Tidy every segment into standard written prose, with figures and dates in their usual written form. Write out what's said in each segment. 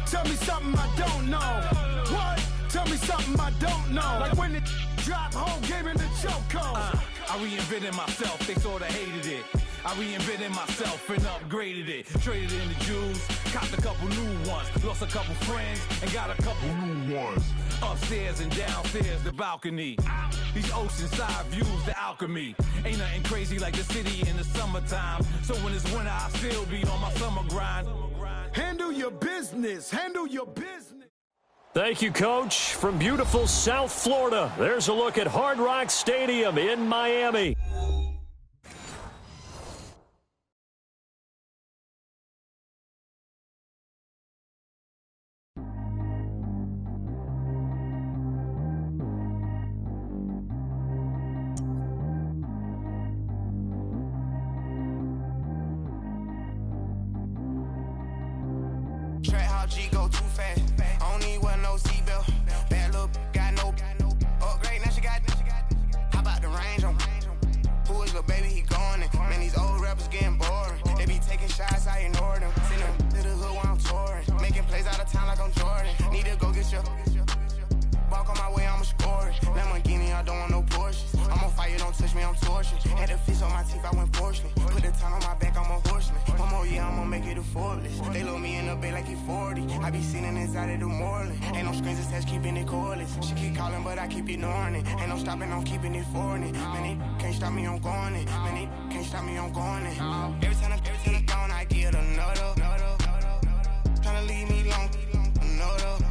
Tell me something I don't know. What? Tell me something I don't know. Like when the drop home, gave him the chokehold. I reinvented myself, they sorta hated it. I reinvented myself and upgraded it. Traded in the Jews, copped a couple new ones. Lost a couple friends and got a couple new ones. Upstairs and downstairs, the balcony. These oceanside views, the alchemy. Ain't nothing crazy like the city in the summertime. So when it's winter, I still be on my summer grind. Handle your business. Handle your business. Thank you, Coach. From beautiful South Florida, there's a look at Hard Rock Stadium in Miami. Track how G go too fast. I don't need one no seatbelt. Bad look, got no upgrade. Now she got. How about the range on? Who is the baby? He going in. Man, these old rappers getting boring. They be taking shots, I ignore them. Send them to the hood while I'm touring. Making plays out of town like I'm Jordan. Need to go get your. Walk on my way, I'ma score it. Lamborghini, I don't want no Porsches. I'm on fire, don't touch me, I'm torching. Had the fish on my teeth, I went porcelain. Put the time on my back, I'm a horseman. One more year, I'ma make it a Forbes. They load me in the bay like he 40. I be sitting inside of the Moreland. Ain't no strings attached, keeping it cordless. She keep calling, but I keep ignoring it. Ain't no stopping, I'm keeping it foreign. Man, they can't stop me, I'm going it. Man, they can't stop me, I'm going it. Every time I gone, I get another. Tryna leave me long, another.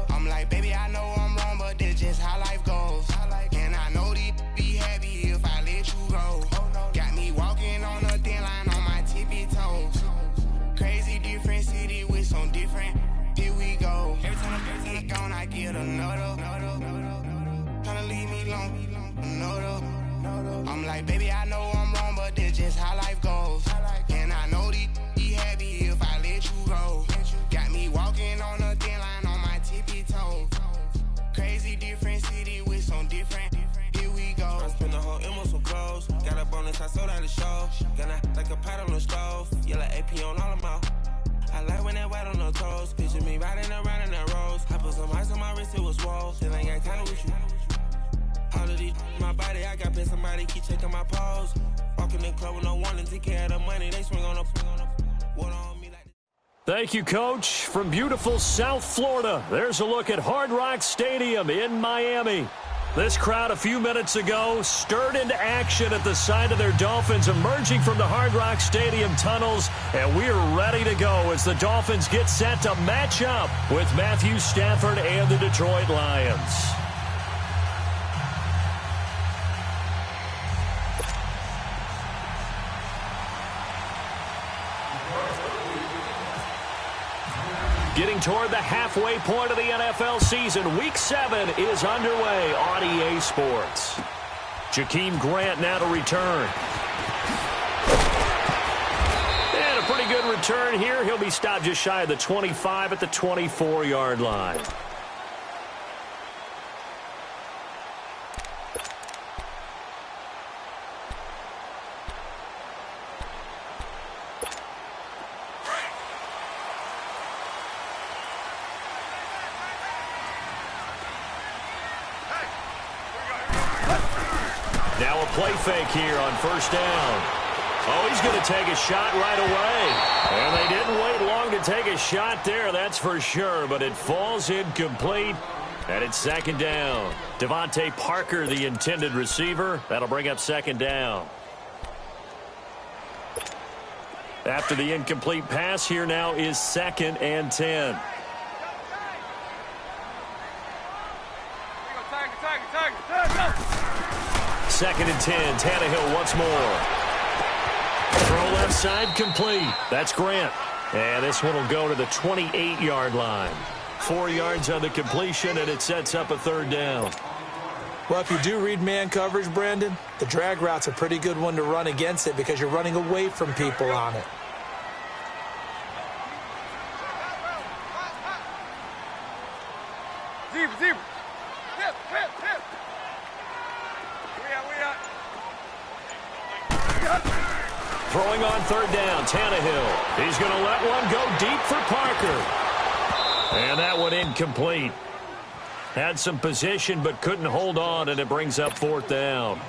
I'm like, baby, I know I'm wrong, but that's just how life goes. And I know these be happy if I let you go. Got me walking on a thin line on my tippy toes. Crazy different city with some different. Here we go. Every time I gone, I get another. Tryna leave me long, another. I'm like, baby, I know I'm wrong, but that's just how life goes. And I know these be happy if I let you go. Got me walking on a thin line on my tippy toes. Crazy different city with some different. Here we go. I spent the whole M on some clothes. Got a bonus, I sold out the show. Gonna like a pot on the stove. Yellow AP on all of my. I like when that white on the toes. Picture me riding around in that rose. I put some ice on my wrist, it was swole. Still ain't got time with you. All of these, my body, I got been somebody keep checking my pose. Walking in the club with no warning, take care of the money. They swing on the water on me like. Thank you, Coach. From beautiful South Florida, there's a look at Hard Rock Stadium in Miami. This crowd a few minutes ago stirred into action at the sight of their Dolphins emerging from the Hard Rock Stadium tunnels, and we're ready to go as the Dolphins get set to match up with Matthew Stafford and the Detroit Lions. Getting toward the halfway point of the NFL season, Week 7 is underway on EA Sports. Jakeem Grant now to return. And a pretty good return here. He'll be stopped just shy of the 25 at the 24-yard line. Now a play fake here on first down. Oh, he's going to take a shot right away. And they didn't wait long to take a shot there, that's for sure. But it falls incomplete, and it's second down. Devontae Parker, the intended receiver. That'll bring up second down. After the incomplete pass, here now is 2nd and 10. Second and 10, Tannehill once more. Throw left side, complete. That's Grant. And this one will go to the 28-yard line. 4 yards on the completion, and it sets up a third down. Well, if you do read man coverage, Brandon, the drag route's a pretty good one to run against it because you're running away from people on it. Zebra. Hip. Throwing on third down, Tannehill. He's going to let one go deep for Parker. And that one incomplete. Had some position but couldn't hold on, and it brings up 4th down.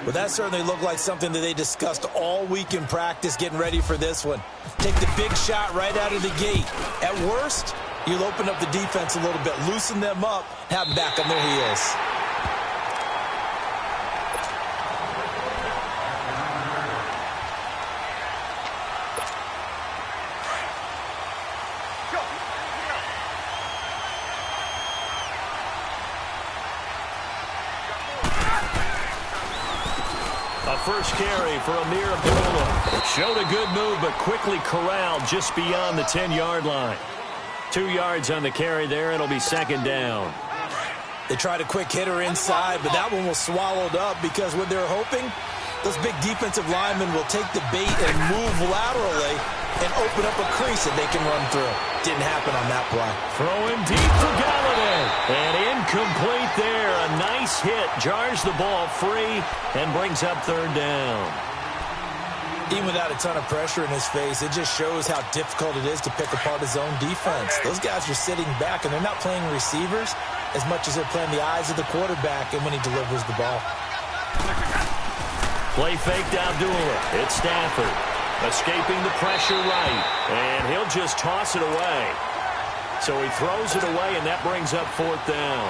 Well, that certainly looked like something that they discussed all week in practice getting ready for this one. Take the big shot right out of the gate. At worst, you'll open up the defense a little bit, loosen them up, have them back on their heels. First carry for Amir Abdullah. Showed a good move, but quickly corralled just beyond the 10-yard line. 2 yards on the carry there. It'll be 2nd down. They tried a quick hitter inside, but that one was swallowed up because what they're hoping, those big defensive linemen will take the bait and move laterally and open up a crease that they can run through. Didn't happen on that play. Throwing deep for Galladay. And incomplete there. A nice hit. Jars the ball free and brings up 3rd down. Even without a ton of pressure in his face, it just shows how difficult it is to pick apart his own defense. Those guys are sitting back, and they're not playing receivers as much as they're playing the eyes of the quarterback and when he delivers the ball. Play fake to Abdullah. It's Stafford. Escaping the pressure right. And he'll just toss it away. So he throws it away, and that brings up 4th down.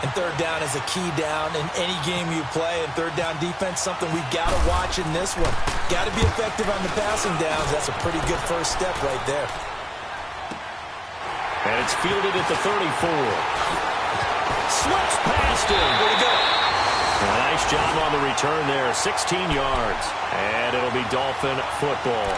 And 3rd down is a key down in any game you play. And 3rd down defense, something we've got to watch in this one. Got to be effective on the passing downs. That's a pretty good first step right there. And it's fielded at the 34. Slips past him. There you go. Nice job on the return there. 16 yards. And it'll be Dolphin football.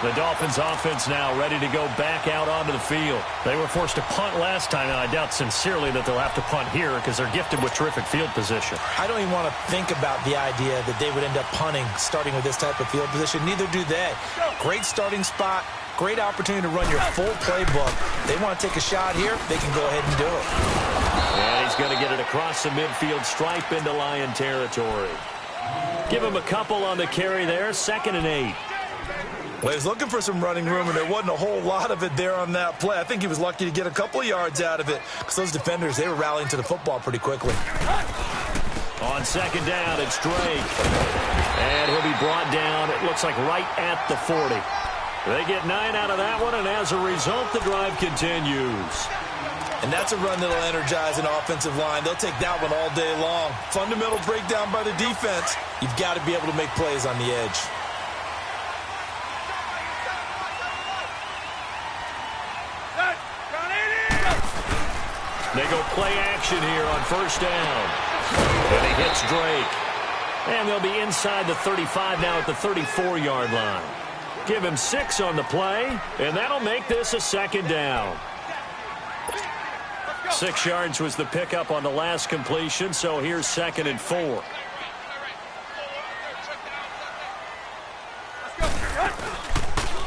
The Dolphins offense now ready to go back out onto the field. They were forced to punt last time, and I doubt sincerely that they'll have to punt here because they're gifted with terrific field position. I don't even want to think about the idea that they would end up punting starting with this type of field position. Neither do they. Great starting spot. Great opportunity to run your full playbook. They want to take a shot here, they can go ahead and do it. And he's going to get it across the midfield stripe into Lion territory. Give him a couple on the carry there. 2nd and 8. Well, he was looking for some running room, and there wasn't a whole lot of it there on that play. I think he was lucky to get a couple of yards out of it because those defenders, they were rallying to the football pretty quickly. On 2nd down, it's Drake. And he'll be brought down, it looks like right at the 40. They get 9 out of that one, and as a result, the drive continues. And that's a run that'll energize an offensive line. They'll take that one all day long. Fundamental breakdown by the defense. You've got to be able to make plays on the edge. They go play action here on 1st down. And he hits Drake. And they'll be inside the 35 now at the 34-yard line. Give him 6 on the play, and that'll make this a 2nd down. 6 yards was the pickup on the last completion, so here's 2nd and 4.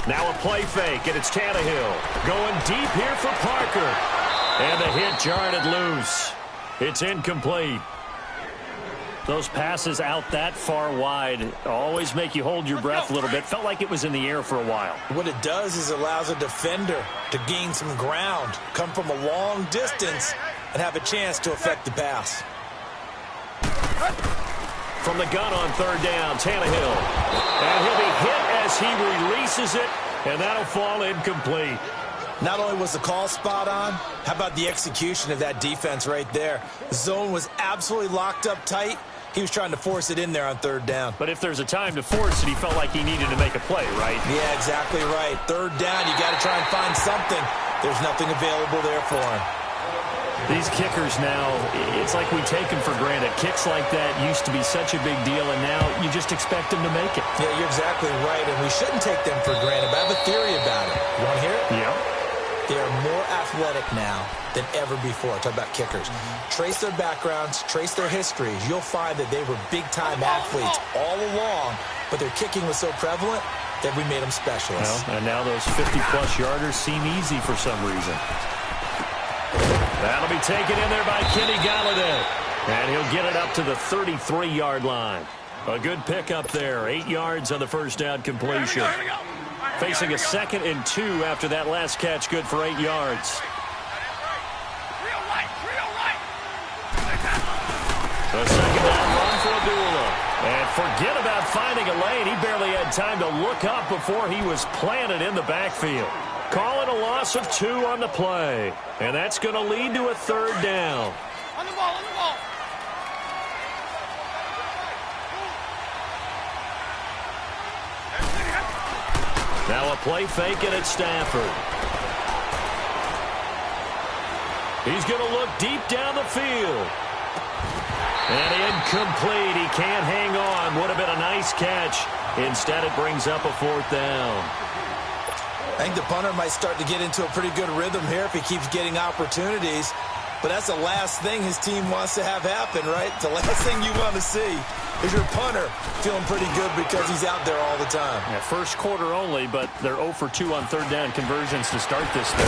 Now a play fake, and it's Tannehill. Going deep here for Parker. And the hit jarred it loose. It's incomplete. Those passes out that far wide always make you hold your breath a little bit. Felt like it was in the air for a while. What it does is allows a defender to gain some ground, come from a long distance, and have a chance to affect the pass. From the gun on 3rd down, Tannehill. And he'll be hit as he releases it, and that'll fall incomplete. Not only was the call spot on, how about the execution of that defense right there? The zone was absolutely locked up tight. He was trying to force it in there on 3rd down. But if there's a time to force it, he felt like he needed to make a play, right? Yeah, exactly right. 3rd down, you got to try and find something. There's nothing available there for him. These kickers now, it's like we take them for granted. Kicks like that used to be such a big deal, and now you just expect them to make it. Yeah, you're exactly right, and we shouldn't take them for granted. But I have a theory about it. You want to hear it? Yeah. They are more athletic now than ever before. Talk about kickers. Trace their backgrounds, trace their histories. You'll find that they were big-time athletes all along, but their kicking was so prevalent that we made them specialists. Well, and now those 50-plus yarders seem easy for some reason. That'll be taken in there by Kenny Galladay. And he'll get it up to the 33-yard line. A good pickup there. 8 yards on the 1st down completion. facing a 2nd and 2 after that last catch, good for 8 yards. The second down run for Abdullah. And forget about finding a lane. He barely had time to look up before he was planted in the backfield. Call it a loss of 2 on the play. And that's going to lead to a 3rd down. On the ball, on the ball. Now a play fake and it's Stafford. He's going to look deep down the field. And incomplete. He can't hang on. Would have been a nice catch. Instead, it brings up a 4th down. I think the punter might start to get into a pretty good rhythm here if he keeps getting opportunities. But that's the last thing his team wants to have happen, right? The last thing you want to see is your punter feeling pretty good because he's out there all the time. Yeah, first quarter only, but they're 0 for 2 on 3rd down conversions to start this thing.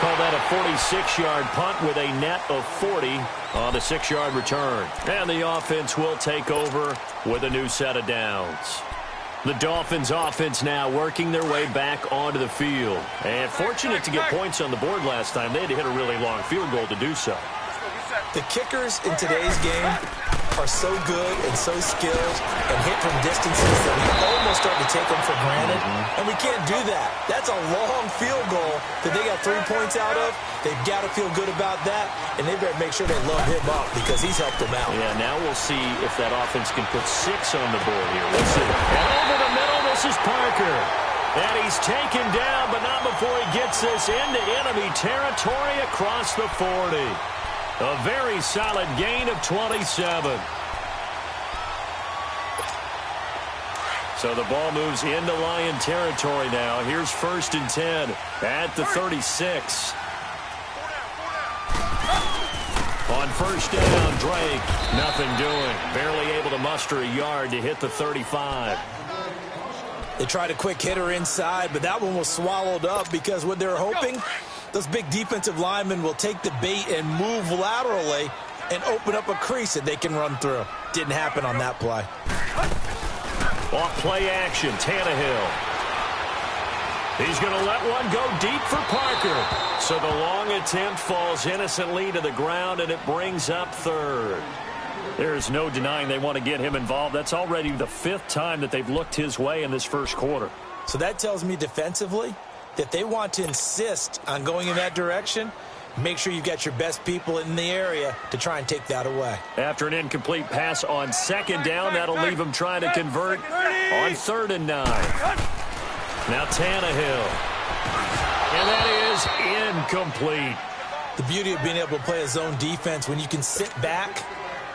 Call that a 46-yard punt with a net of 40 on the 6-yard return. And the offense will take over with a new set of downs. The Dolphins offense now working their way back onto the field. And fortunate to get points on the board last time. They had to hit a really long field goal to do so. The kickers in today's game are so good and so skilled and hit from distances that we almost start to take them for granted. And we can't do that. That's a long field goal that they got 3 points out of. They've got to feel good about that, and they better make sure they load him up because he's helped them out. Yeah, now we'll see if that offense can put 6 on the board here. We'll see. And over the middle, this is Parker. And he's taken down, but not before he gets this into enemy territory across the 40. A very solid gain of 27. So the ball moves into Lion territory now. Here's 1st and 10 at the 36. On 1st down, Drake, nothing doing. Barely able to muster a yard to hit the 35. They tried a quick hitter inside, but that one was swallowed up because what they're hoping, those big defensive linemen will take the bait and move laterally and open up a crease that they can run through. Didn't happen on that play. Off play action, Tannehill. He's going to let one go deep for Parker. So the long attempt falls innocently to the ground, and it brings up 3rd. There's no denying they want to get him involved. That's already the 5th time that they've looked his way in this first quarter. So that tells me defensively that they want to insist on going in that direction. Make sure you've got your best people in the area to try and take that away. After an incomplete pass on 2nd down, that'll leave him trying to convert on 3rd and 9. Now Tannehill. And that is incomplete. The beauty of being able to play a zone defense when you can sit back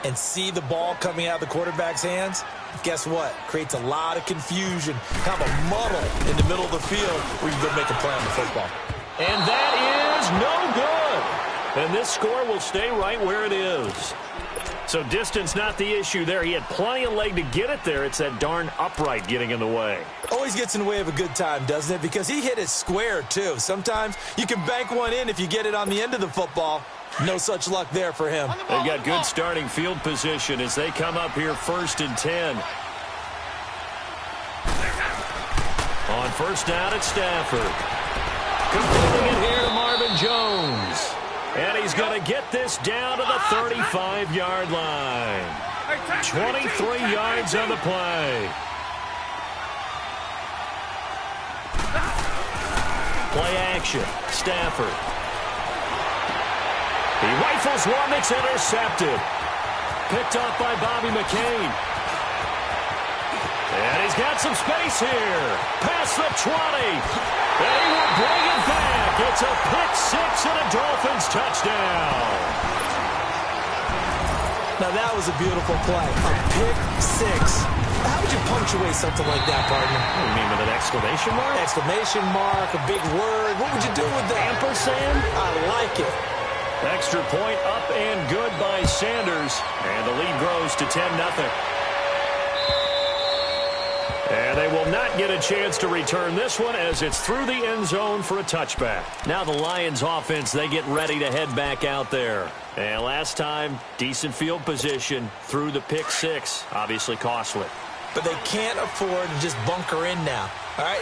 and see the ball coming out of the quarterback's hands, guess what? Creates a lot of confusion, kind of a muddle in the middle of the field where you go make a play on the football. And that is no good. And this score will stay right where it is. So distance not the issue there. He had plenty of leg to get it there. It's that darn upright getting in the way. Always gets in the way of a good time, doesn't it? Because he hit it square, too. Sometimes you can bank one in if you get it on the end of the football. No such luck there for him. They've got good starting field position as they come up here 1st and 10. On 1st down, it's Stafford. Completing it here to Marvin Jones. And he's going to get this down to the 35-yard line. 23 yards on the play. Play action. Stafford. He rifles one that's intercepted. Picked up by Bobby McCain. And he's got some space here. Past the 20. And he will bring it back. It's a pick-6 and a Dolphins touchdown. Now that was a beautiful play. A pick-6. How would you punctuate something like that, partner? What do you mean, with an exclamation mark? Exclamation mark, a big word. What would you do with that? Ampersand? I like it. Extra point up and good by Sanders. And the lead grows to 10-0. And they will not get a chance to return this one as it's through the end zone for a touchback. Now the Lions offense, they get ready to head back out there. And last time, decent field position through the pick-6. Obviously costly. But they can't afford to just bunker in now. All right,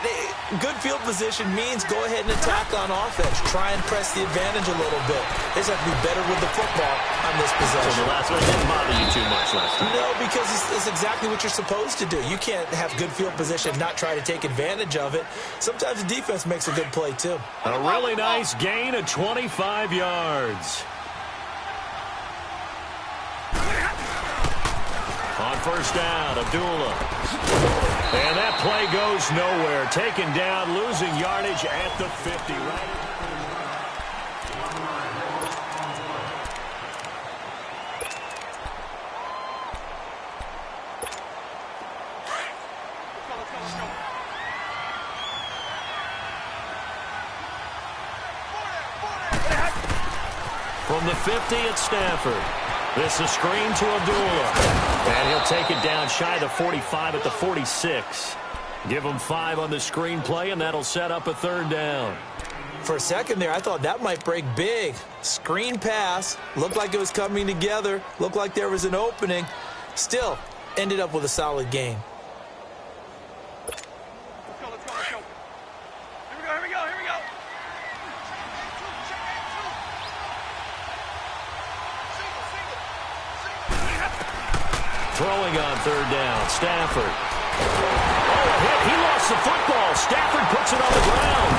good field position means go ahead and attack on offense. Try and press the advantage a little bit. They just have to be better with the football on this possession. So the last one didn't bother you too much last time? No, because it's exactly what you're supposed to do. You can't have good field position and not try to take advantage of it. Sometimes the defense makes a good play, too. A really nice gain of 25 yards. On first down, Abdullah. And that play goes nowhere. Taken down, losing yardage at the 50, right? From the 50 at Stafford. This is a screen to Abdullah. And he'll take it down shy of the 45 at the 46. Give him 5 on the screen play, and that'll set up a third down. For a second there, I thought that might break big. Screen pass. Looked like it was coming together. Looked like there was an opening. Still, ended up with a solid game. Let's go. Here we go. Throwing on third down, Stafford. Oh, a hit. He lost the football. Stafford puts it on the ground.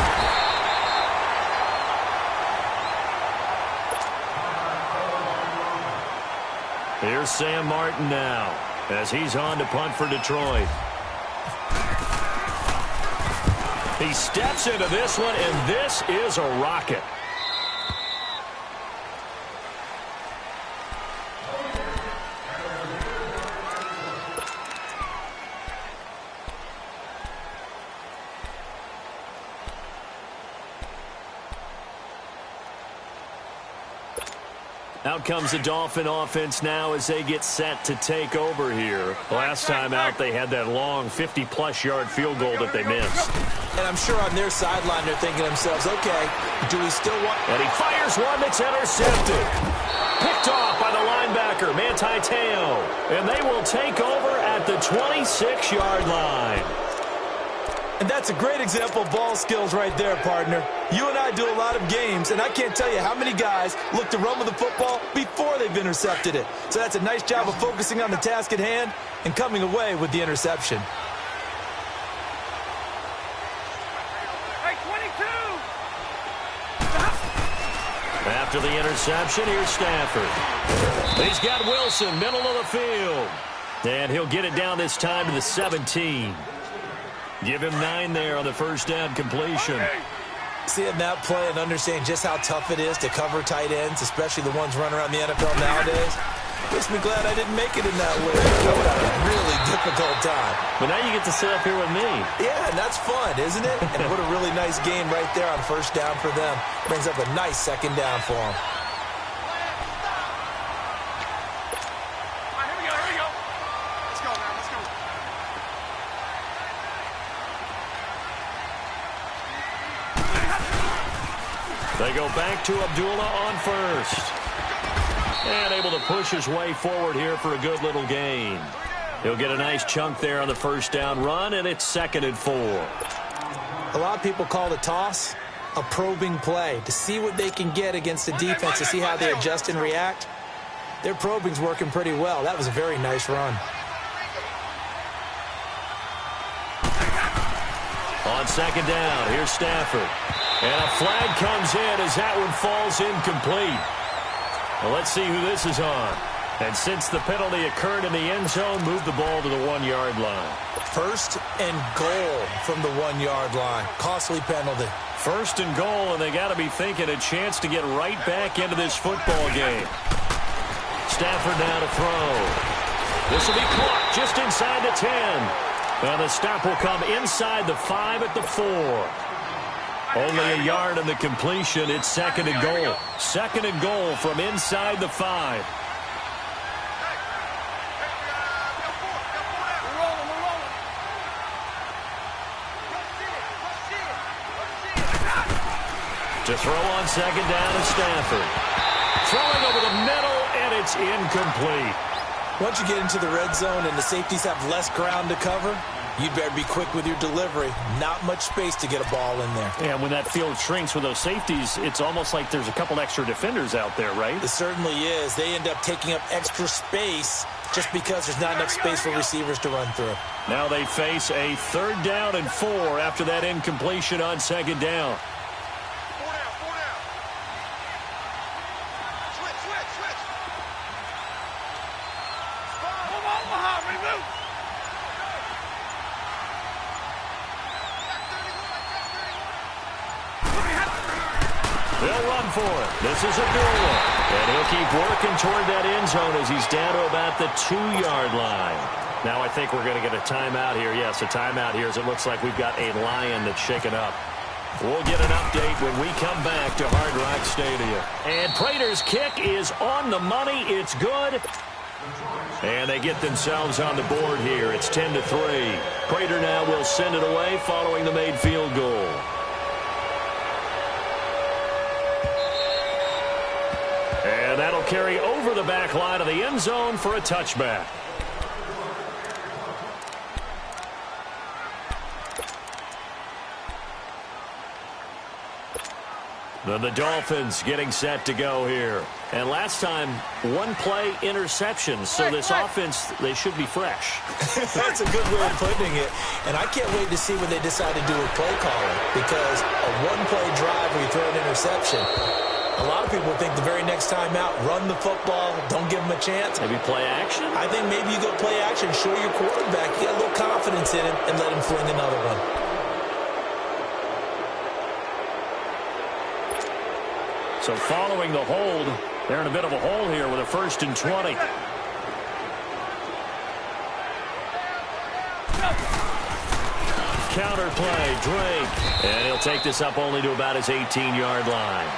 Here's Sam Martin now as he's on to punt for Detroit. He steps into this one, and this is a rocket. Out comes the Dolphin offense now as they get set to take over here. Last time out, they had that long 50-plus yard field goal that they missed. And I'm sure on their sideline they're thinking to themselves, okay, do we still want... And he fires one that's intercepted. Picked off by the linebacker, Manti Te'o. And they will take over at the 26-yard line. And that's a great example of ball skills right there, partner. You and I do a lot of games, and I can't tell you how many guys look to run with the football before they've intercepted it. So that's a nice job of focusing on the task at hand and coming away with the interception. Hey, 22! After the interception, here's Stafford. He's got Wilson, middle of the field. And he'll get it down this time to the 17. Give him 9 there on the first down completion. Seeing that play and understanding just how tough it is to cover tight ends, especially the ones running around the NFL nowadays, makes me glad I didn't make it in that way. I would have a really difficult time. But now you get to sit up here with me. Yeah, and that's fun, isn't it? And what a really nice game right there on first down for them. Brings up a nice second down for them. They go back to Abdullah on first. And able to push his way forward here for a good little gain. He'll get a nice chunk there on the first down run, and it's 2nd and 4. A lot of people call the toss a probing play to see what they can get against the defense, to see how they adjust and react. Their probing's working pretty well. That was a very nice run. On second down, here's Stafford. And a flag comes in as that one falls incomplete. Well, let's see who this is on. And since the penalty occurred in the end zone, move the ball to the 1-yard line. 1st and goal from the 1-yard line. Costly penalty. 1st and goal, and they got to be thinking a chance to get right back into this football game. Stafford now to throw. This will be caught just inside the 10. And the stop will come inside the 5 at the 4. Only a yard on the completion. It's 2nd and goal. 2nd and goal from inside the 5. To throw on second down is Stafford. Throwing over the middle, and it's incomplete. Once you get into the red zone and the safeties have less ground to cover, you'd better be quick with your delivery. Not much space to get a ball in there. Yeah, when that field shrinks with those safeties, it's almost like there's a couple extra defenders out there, right? It certainly is. They end up taking up extra space just because there's not enough space for receivers to run through. Now they face a 3rd down and 4 after that incompletion on 2nd down. They'll run for it. This is a good one. And he'll keep working toward that end zone as he's down to about the 2-yard line. Now I think we're going to get a timeout here. Yes, a timeout here as it looks like we've got a Lion that's shaken up. We'll get an update when we come back to Hard Rock Stadium. And Prater's kick is on the money. It's good. And they get themselves on the board here. It's 10-3. Prater now will send it away following the made field goal. And that'll carry over the back line of the end zone for a touchback. The Dolphins getting set to go here. And last time, 1-play interception. So this offense, they should be fresh. That's a good way of putting it. And I can't wait to see when they decide to do a play calling. Because a 1-play drive where you throw an interception, a lot of people think the very next time out, run the football, don't give them a chance. Maybe play action? I think maybe you go play action, show your quarterback, you got a little confidence in him, and let him fling another one. So following the hold, they're in a bit of a hole here with a 1st and 20. Counter play, Drake. And he'll take this up only to about his 18-yard line.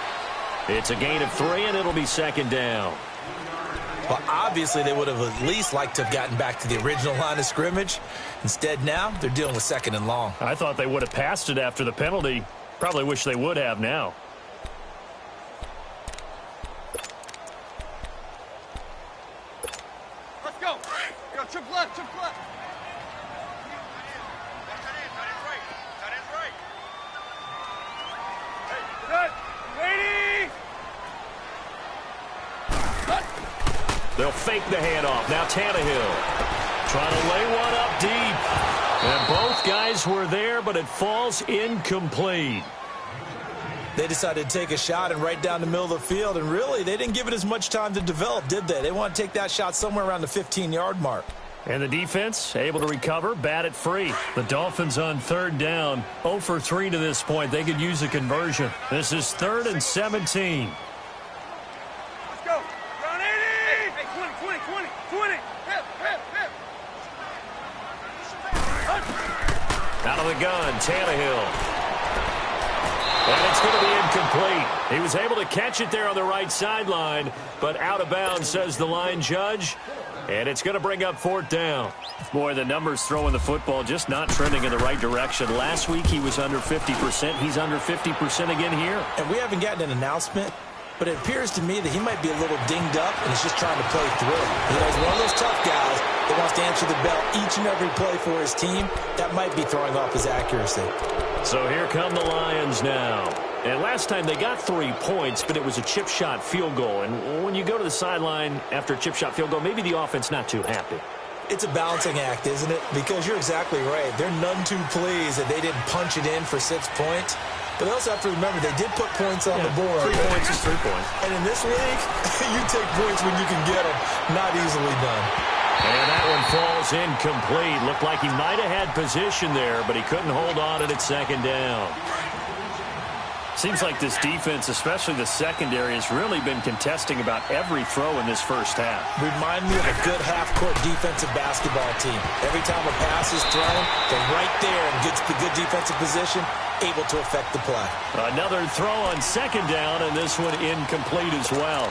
It's a gain of 3, and it'll be 2nd down. Well, obviously, they would have at least liked to have gotten back to the original line of scrimmage. Instead, now, they're dealing with 2nd and long. I thought they would have passed it after the penalty. Probably wish they would have now. Let's go. Go, triple left, triple left. That is right. Hey, good. Ladies. They'll fake the handoff. Now Tannehill trying to lay one up deep. And both guys were there, but it falls incomplete. They decided to take a shot and right down the middle of the field, and really, they didn't give it as much time to develop, did they? They want to take that shot somewhere around the 15-yard mark. And the defense able to recover, bat it free. The Dolphins on 3rd down, 0 for 3 to this point. They could use a conversion. This is 3rd and 17. Let's go. Round 80. Hey, 20, 20, 20, 20. Hip, hip, hip. Out of the gun, Tannehill. And it's going to be incomplete. He was able to catch it there on the right sideline, but out of bounds, says the line judge. And it's going to bring up 4th down. Boy, the numbers throwing the football just not trending in the right direction. Last week he was under 50%. He's under 50% again here. And we haven't gotten an announcement, but it appears to me that he might be a little dinged up and he's just trying to play through. You know, he's one of those tough guys that wants to answer the bell each and every play for his team. That might be throwing off his accuracy. So here come the Lions now. And last time they got 3 points, but it was a chip shot field goal. And when you go to the sideline after a chip shot field goal, maybe the offense not too happy. It's a balancing act, isn't it? Because you're exactly right. They're none too pleased that they didn't punch it in for 6 points. But they also have to remember they did put points on the board. 3 points is 3 points. And in this league, you take points when you can get them. Not easily done. And that one falls incomplete. Looked like he might have had position there, but he couldn't hold on at 2nd down. Seems like this defense, especially the secondary, has really been contesting about every throw in this first half. Remind me of a good half-court defensive basketball team. Every time a pass is thrown, they're right there and gets the good defensive position, able to affect the play. Another throw on 2nd down, and this one incomplete as well.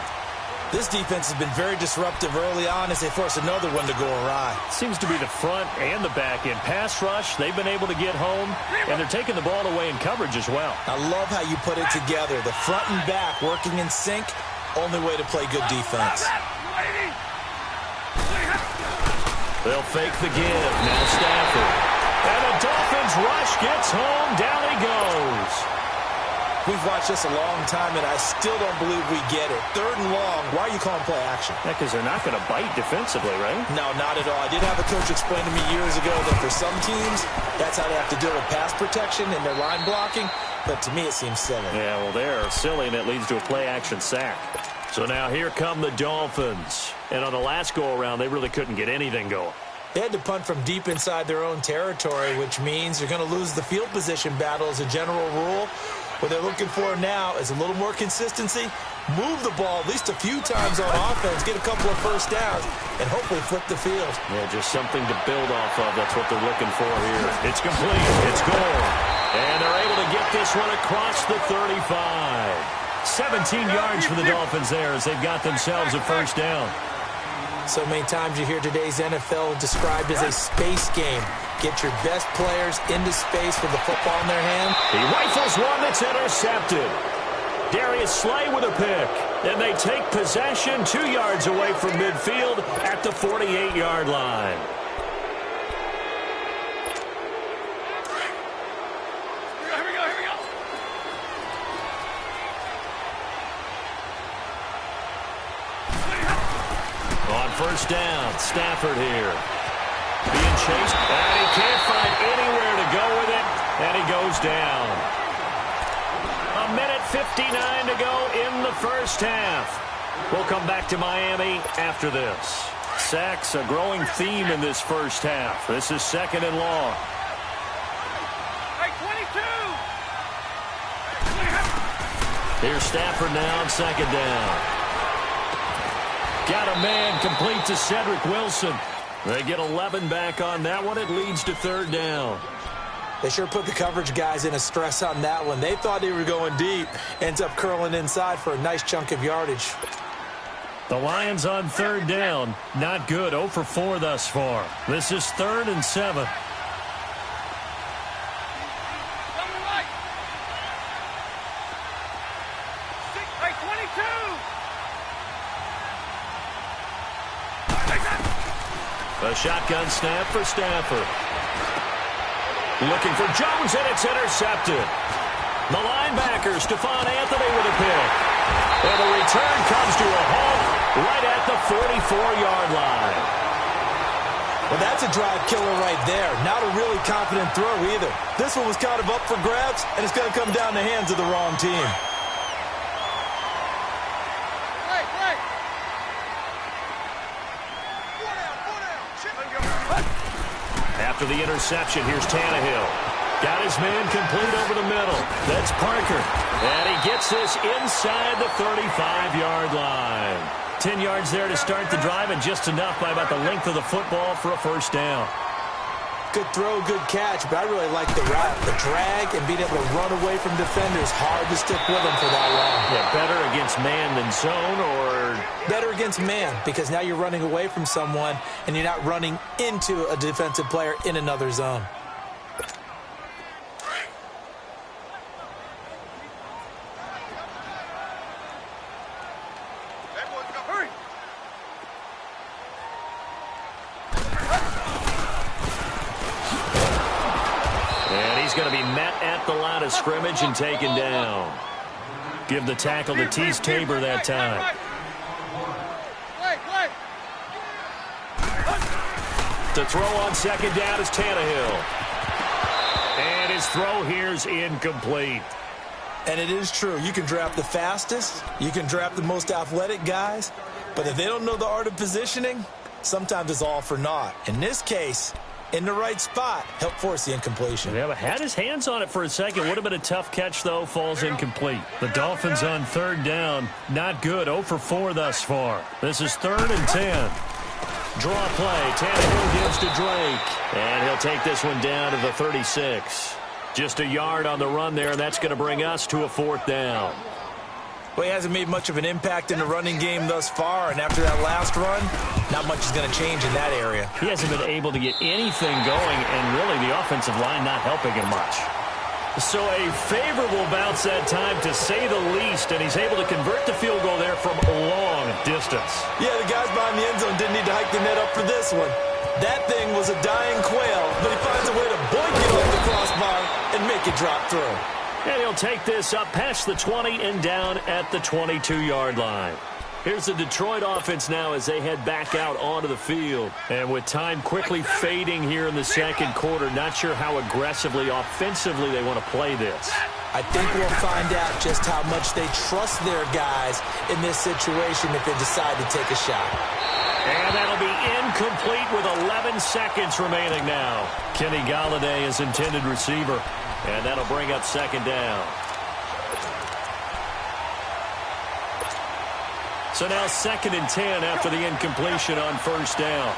This defense has been very disruptive early on as they force another one to go awry. Seems to be the front and the back end. Pass rush, they've been able to get home, and they're taking the ball away in coverage as well. I love how you put it together. The front and back working in sync, only way to play good defense. They'll fake the give. Now Stafford. And the Dolphins rush gets home. Down he goes. We've watched this a long time, and I still don't believe we get it. 3rd and long. Why are you calling play action? Yeah, because they're not going to bite defensively, right? No, not at all. I did have a coach explain to me years ago that for some teams, that's how they have to deal with pass protection and their line blocking. But to me, it seems silly. Yeah, well, they're silly, and it leads to a play-action sack. So now here come the Dolphins. And on the last go-around, they really couldn't get anything going. They had to punt from deep inside their own territory, which means they're going to lose the field position battle as a general rule. What they're looking for now is a little more consistency, move the ball at least a few times on offense, get a couple of first downs, and hopefully flip the field. Yeah, just something to build off of. That's what they're looking for here. It's complete. It's goal. And they're able to get this one across the 35. 17 yards for the Dolphins there as they've got themselves a first down. So many times you hear today's NFL described as a space game. Get your best players into space with the football in their hand. He rifles one that's intercepted. Darius Slay with a pick. And they take possession 2 yards away from midfield at the 48-yard line. First down, Stafford here. Being chased, and he can't find anywhere to go with it, and he goes down. 1:59 to go in the first half. We'll come back to Miami after this. Sacks, a growing theme in this first half. This is 2nd and long. Hey, 22! Here's Stafford now on 2nd down. Got a man complete to Cedric Wilson. They get 11 back on that one. It leads to 3rd down. They sure put the coverage guys in a stress on that one. They thought they were going deep. Ends up curling inside for a nice chunk of yardage. The Lions on 3rd down. Not good. 0 for 4 thus far. This is 3rd and 7. A shotgun snap for Stafford. Looking for Jones, and it's intercepted. The linebacker, Stephon Anthony with a pick. And the return comes to a halt right at the 44-yard line. Well, that's a drive killer right there. Not a really confident throw either. This one was kind of up for grabs, and it's going to come down the hands of the wrong team. After the interception, here's Tannehill. Got his man complete over the middle. That's Parker. And he gets this inside the 35-yard line. 10 yards there to start the drive, and just enough by about the length of the football for a first down. Good throw, good catch, but I really like the route, the drag, and being able to run away from defenders. Hard to stick with them for that long. Yeah, better against man than zone, or better against man, because now you're running away from someone, and you're not running into a defensive player in another zone. Going to be met at the line of scrimmage and taken down. Give the tackle to Tease Tabor that time. To throw on 2nd down is Tannehill. And his throw here's incomplete. And it is true. You can draft the fastest. You can draft the most athletic guys. But if they don't know the art of positioning, sometimes it's all for naught. In this case, in the right spot, help force the incompletion. Yeah, but had his hands on it for a second. Would have been a tough catch, though. Falls incomplete. The Dolphins on 3rd down. Not good. 0 for 4 thus far. This is 3rd and 10. Draw play. Tannehill gives to Drake. And he'll take this one down to the 36. Just a yard on the run there, and that's going to bring us to a 4th down. Well, he hasn't made much of an impact in the running game thus far, and after that last run, not much is going to change in that area. He hasn't been able to get anything going, and really the offensive line not helping him much. So a favorable bounce that time, to say the least, and he's able to convert the field goal there from a long distance. Yeah, the guys behind the end zone didn't need to hike the net up for this one. That thing was a dying quail, but he finds a way to boink it off the crossbar and make it drop through. And he'll take this up past the 20 and down at the 22-yard line. Here's the Detroit offense now as they head back out onto the field. And with time quickly fading here in the second quarter, not sure how aggressively, offensively they want to play this. I think we'll find out just how much they trust their guys in this situation if they decide to take a shot. And that'll be incomplete with 11 seconds remaining now. Kenny Golladay is intended receiver. And that'll bring up second down. So now 2nd and 10 after the incompletion on first down.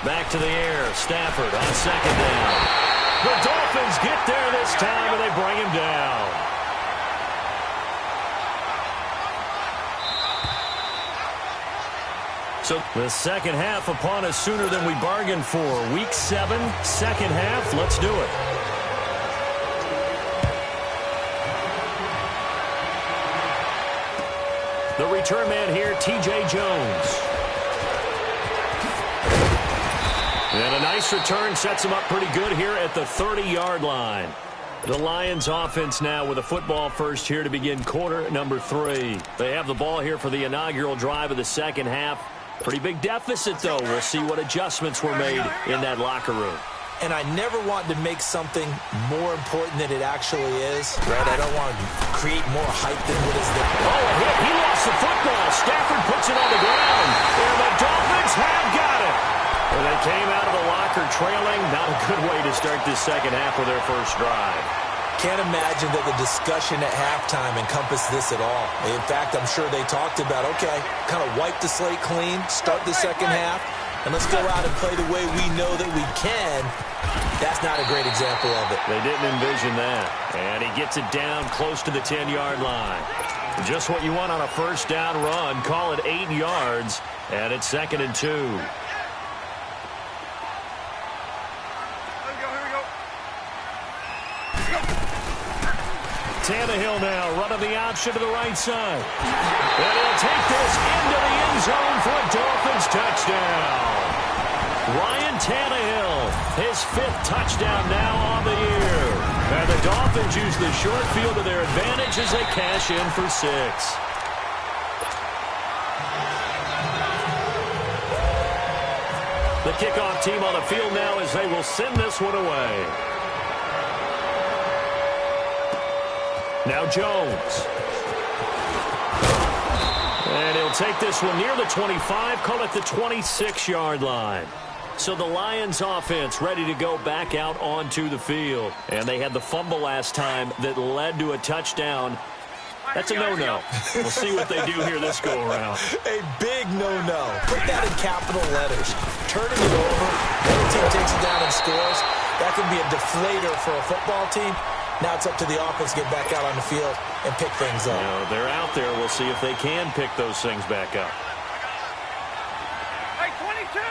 Back to the air. Stafford on second down. The Dolphins get there this time, and they bring him down. So the second half upon us sooner than we bargained for. Week 7, second half. Let's do it. The return man here, T.J. Jones. And a nice return sets him up pretty good here at the 30-yard line. The Lions offense now with a football first here to begin quarter number 3. They have the ball here for the inaugural drive of the second half. Pretty big deficit, though. We'll see what adjustments were made in that locker room. And I never want to make something more important than it actually is, right? I don't want to create more hype than what is there. Oh, a hit. He lost the football. Stafford puts it on the ground. And the Dolphins have got it. And they came out of the locker trailing. Not a good way to start this second half with their first drive. Can't imagine that the discussion at halftime encompassed this at all. In fact, I'm sure they talked about, okay, kind of wipe the slate clean, start the second half, and let's go out and play the way we know that we can. That's not a great example of it. They didn't envision that. And he gets it down close to the 10-yard line. Just what you want on a first down run. Call it 8 yards, and it's 2nd and 2. Tannehill now running the option to the right side. And he'll take this into the end zone for a Dolphins touchdown. Ryan Tannehill, his 5th touchdown now on the year. And the Dolphins use the short field to their advantage as they cash in for 6. The kickoff team on the field now as they will send this one away. Now Jones. And he'll take this one near the 25, call it the 26-yard line. So the Lions offense ready to go back out onto the field. And they had the fumble last time that led to a touchdown. That's a no-no. We'll see what they do here this go-around. A big no-no. Put that in capital letters. Turning it over, the other team takes it down and scores. That can be a deflator for a football team. Now it's up to the offense to get back out on the field and pick things up. They're out there. We'll see if they can pick those things back up. Hey, 22!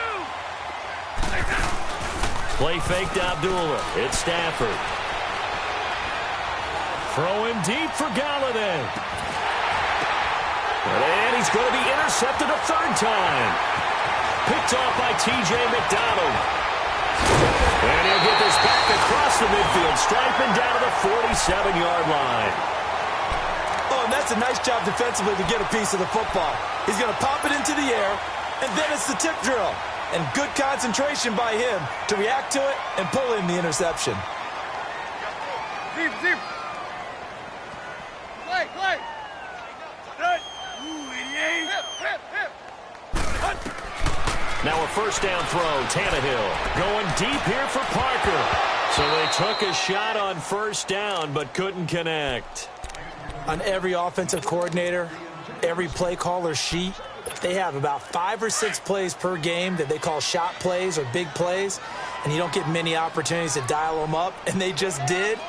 Play fake to Abdullah. It's Stafford. Throw him deep for Golladay. And he's going to be intercepted a 3rd time. Picked off by T.J. McDonald. And he'll get this back across the midfield stripe and down to the 47-yard line. Oh, and that's a nice job defensively to get a piece of the football. He's going to pop it into the air, and then it's the tip drill. And good concentration by him to react to it and pull in the interception. Deep, deep. Play. Good. Ooh, hip. Now a first down throw. Tannehill going deep here for Parker. So they took a shot on first down but couldn't connect. On every offensive coordinator, every play caller sheet, they have about 5 or 6 plays per game that they call shot plays or big plays, and you don't get many opportunities to dial them up, and they just did,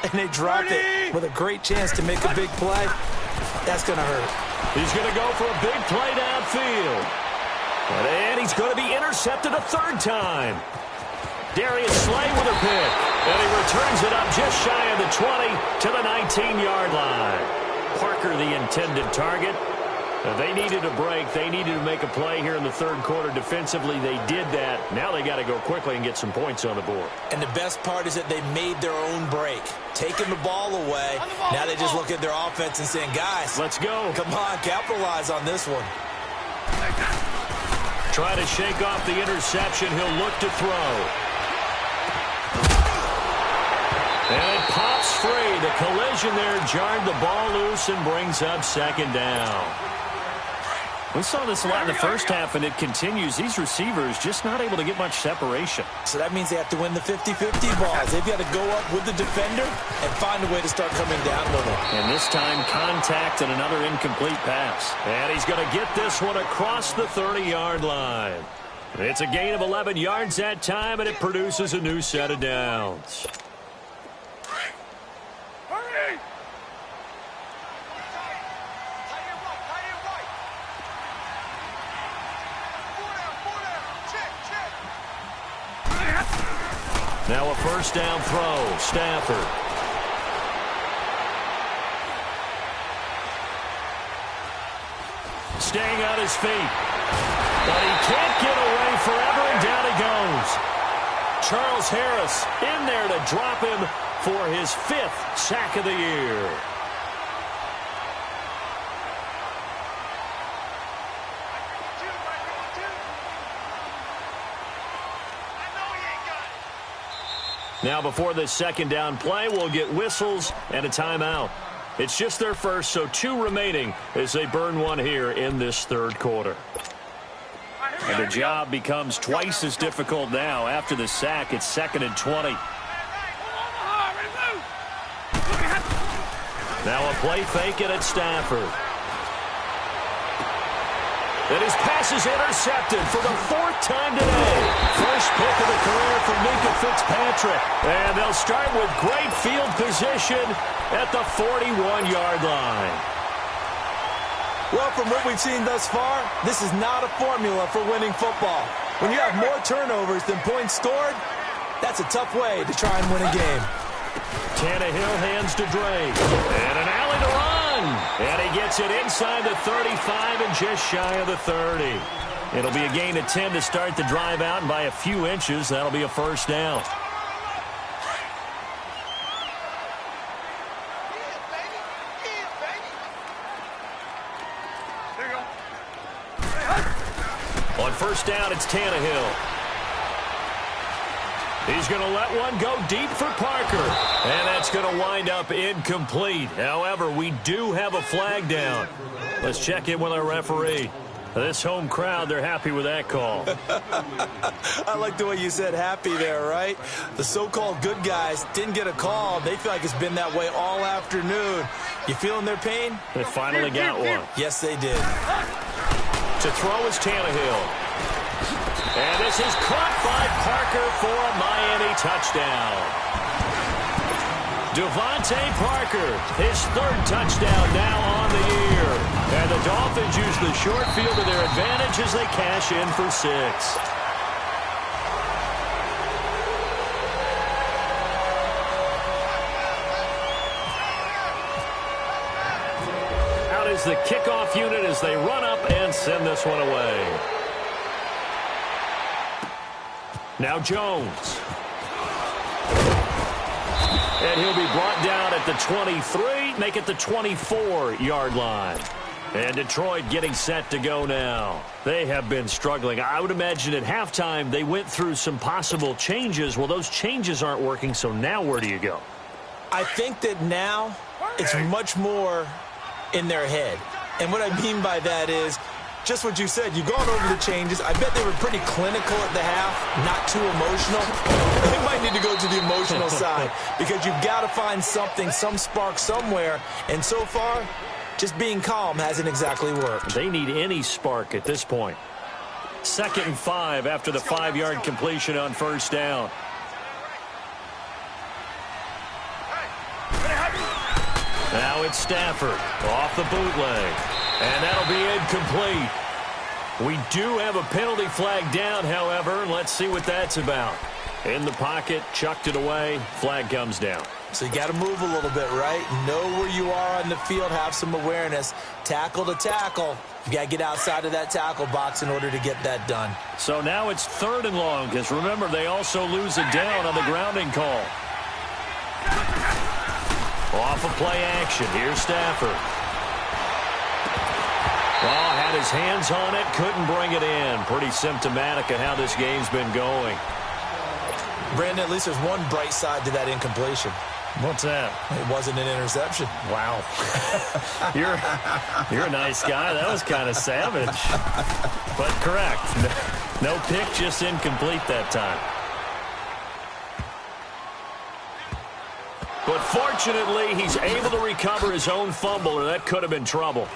and they dropped it with a great chance to make a big play. That's going to hurt. He's going to go for a big play downfield. And he's going to be intercepted a 3rd time. Darius Slay with a pick. And he returns it up just shy of the 20 to the 19-yard line. Parker, the intended target. They needed a break. They needed to make a play here in the third quarter. Defensively, they did that. Now they got to go quickly and get some points on the board. And the best part is that they made their own break. Taking the ball away. Now they just look at their offense and saying, guys, let's go. Come on, capitalize on this one. Try to shake off the interception. He'll look to throw. And it pops free. The collision there jarred the ball loose and brings up second down. We saw this a lot in the first half, and it continues. These receivers just not able to get much separation. So that means they have to win the 50-50 balls. They've got to go up with the defender and find a way to start coming down with it. And this time, contact and another incomplete pass. And he's going to get this one across the 30-yard line. It's a gain of 11 yards that time, and it produces a new set of downs. Now a first down throw. Stafford. Staying on his feet. But he can't get away forever, and down he goes. Charles Harris in there to drop him for his 5th sack of the year. Now before this second down play, we'll get whistles and a timeout. It's just their first, so 2 remaining as they burn one here in this third quarter. And the job becomes twice as difficult now. After the sack, it's 2nd and 20. Now a play fake it at Stafford. And his pass is intercepted for the 4th time today. First pick of the career for Minkah Fitzpatrick. And they'll start with great field position at the 41-yard line. Well, from what we've seen thus far, this is not a formula for winning football. When you have more turnovers than points scored, that's a tough way to try and win a game. Tannehill hands to Drake. And an alley to run. And he gets it inside the 35 and just shy of the 30. It'll be a gain of 10 to start the drive out, and by a few inches, that'll be a first down. On first down, it's Tannehill. He's going to let one go deep for Parker. And that's going to wind up incomplete. However, we do have a flag down. Let's check in with our referee. This home crowd, they're happy with that call. I like the way you said happy there, right? The so-called good guys didn't get a call. They feel like it's been that way all afternoon. You feeling their pain? They finally got one. Yes, they did. To throw is Tannehill. And this is caught by Parker for a Miami touchdown. Devontae Parker, his 3rd touchdown now on the year. And the Dolphins use the short field to their advantage as they cash in for 6. Out is the kickoff unit as they run up and send this one away. Now Jones. And he'll be brought down at the 23, make it the 24-yard line. And Detroit getting set to go now. They have been struggling. I would imagine at halftime they went through some possible changes. Well, those changes aren't working, so now where do you go? I think that now it's much more in their head. And what I mean by that is just what you said. You've gone over the changes. I bet they were pretty clinical at the half, not too emotional. They might need to go to the emotional side because you've got to find something, some spark somewhere. And so far, just being calm hasn't exactly worked. They need any spark at this point. 2nd and 5 after the 5-yard completion on first down. Now it's Stafford off the bootleg. And that'll be incomplete. We do have a penalty flag down, however. Let's see what that's about. In the pocket, chucked it away, flag comes down. So you got to move a little bit, right? Know where you are on the field, have some awareness. Tackle to tackle. You got to get outside of that tackle box in order to get that done. So now it's 3rd and long, because remember, they also lose a down on the grounding call. Off of play action, here's Stafford. Oh, had his hands on it, couldn't bring it in. Pretty symptomatic of how this game's been going. Brandon, at least there's one bright side to that incompletion. What's that? It wasn't an interception. Wow. You're a nice guy. That was kind of savage. But correct. No pick, just incomplete that time. But fortunately, he's able to recover his own fumble, or that could have been trouble.